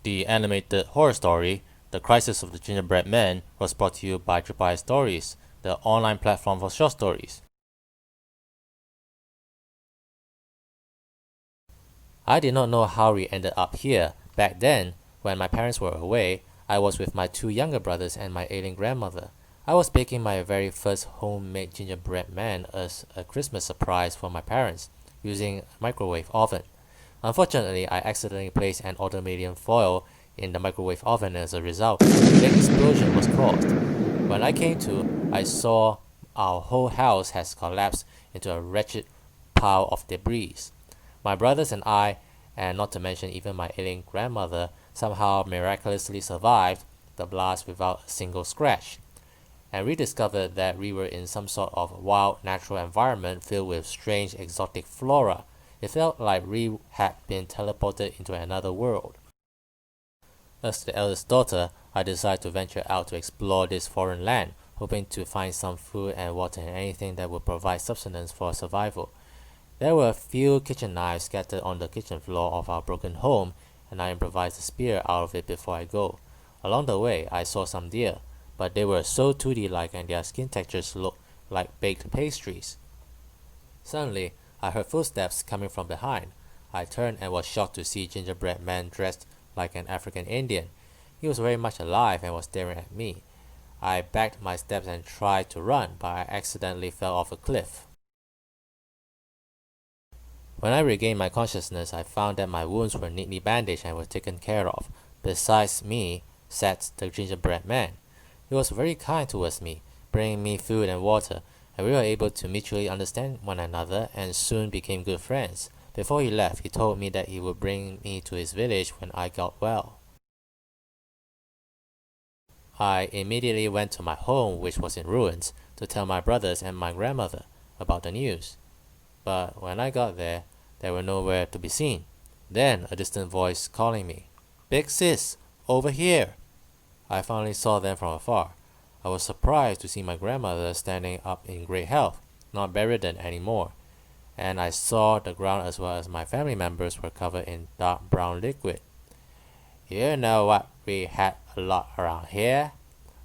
The animated horror story, The Crisis of the Gingerbread Man, was brought to you by Triple Stories, the online platform for short stories. I did not know how we ended up here. Back then, when my parents were away, I was with my two younger brothers and my ailing grandmother. I was baking my very first homemade gingerbread man as a Christmas surprise for my parents, using a microwave oven. Unfortunately, I accidentally placed an aluminium foil in the microwave oven, and as a result, a big explosion was caused. When I came to, I saw our whole house has collapsed into a wretched pile of debris. My brothers and I, and not to mention even my ailing grandmother, somehow miraculously survived the blast without a single scratch. And we discovered that we were in some sort of wild natural environment filled with strange exotic flora. It felt like we had been teleported into another world. As the eldest daughter, I decided to venture out to explore this foreign land, hoping to find some food and water and anything that would provide sustenance for survival. There were a few kitchen knives scattered on the kitchen floor of our broken home, and I improvised a spear out of it before I go. Along the way, I saw some deer, but they were so 2D-like and their skin textures looked like baked pastries. Suddenly, I heard footsteps coming from behind. I turned and was shocked to see Gingerbread Man dressed like an African Indian. He was very much alive and was staring at me. I backed my steps and tried to run, but I accidentally fell off a cliff. When I regained my consciousness, I found that my wounds were neatly bandaged and were taken care of. Besides me sat the gingerbread man. He was very kind towards me, bringing me food and water, and we were able to mutually understand one another and soon became good friends. Before he left, he told me that he would bring me to his village when I got well. I immediately went to my home, which was in ruins, to tell my brothers and my grandmother about the news. But when I got there, they were nowhere to be seen. Then a distant voice calling me, "Big sis, over here!" I finally saw them from afar. I was surprised to see my grandmother standing up in great health, not bedridden anymore, and I saw the ground as well as my family members were covered in dark brown liquid. "You know what we had a lot around here?"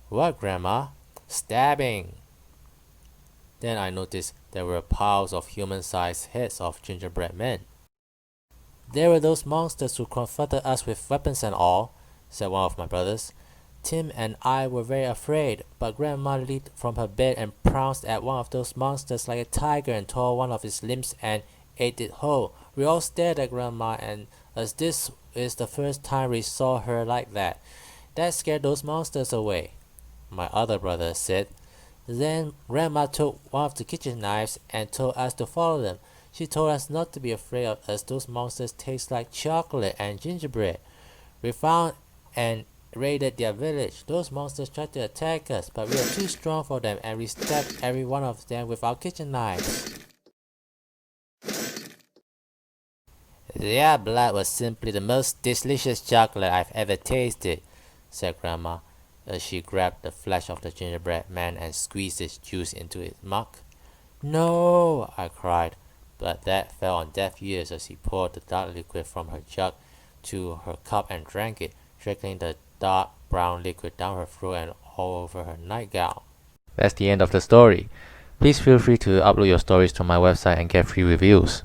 "What, Grandma?" "Stabbing." Then I noticed there were piles of human-sized heads of gingerbread men. "There were those monsters who confronted us with weapons and all," said one of my brothers. "Tim and I were very afraid, but Grandma leaped from her bed and pounced at one of those monsters like a tiger and tore one of its limbs and ate it whole. We all stared at Grandma, and as this is the first time we saw her like that scared those monsters away." My other brother said, "Then Grandma took one of the kitchen knives and told us to follow them. She told us not to be afraid of us. Those monsters taste like chocolate and gingerbread. We found and raided their village. Those monsters tried to attack us, but we were too strong for them and we stabbed every one of them with our kitchen knives." "Their blood was simply the most delicious chocolate I've ever tasted," said Grandma, as she grabbed the flesh of the gingerbread man and squeezed its juice into its mug. "No!" I cried, but that fell on deaf ears as he poured the dark liquid from her jug to her cup and drank it, trickling the dark brown liquid down her throat and all over her nightgown. That's the end of the story. Please feel free to upload your stories to my website and get free reviews.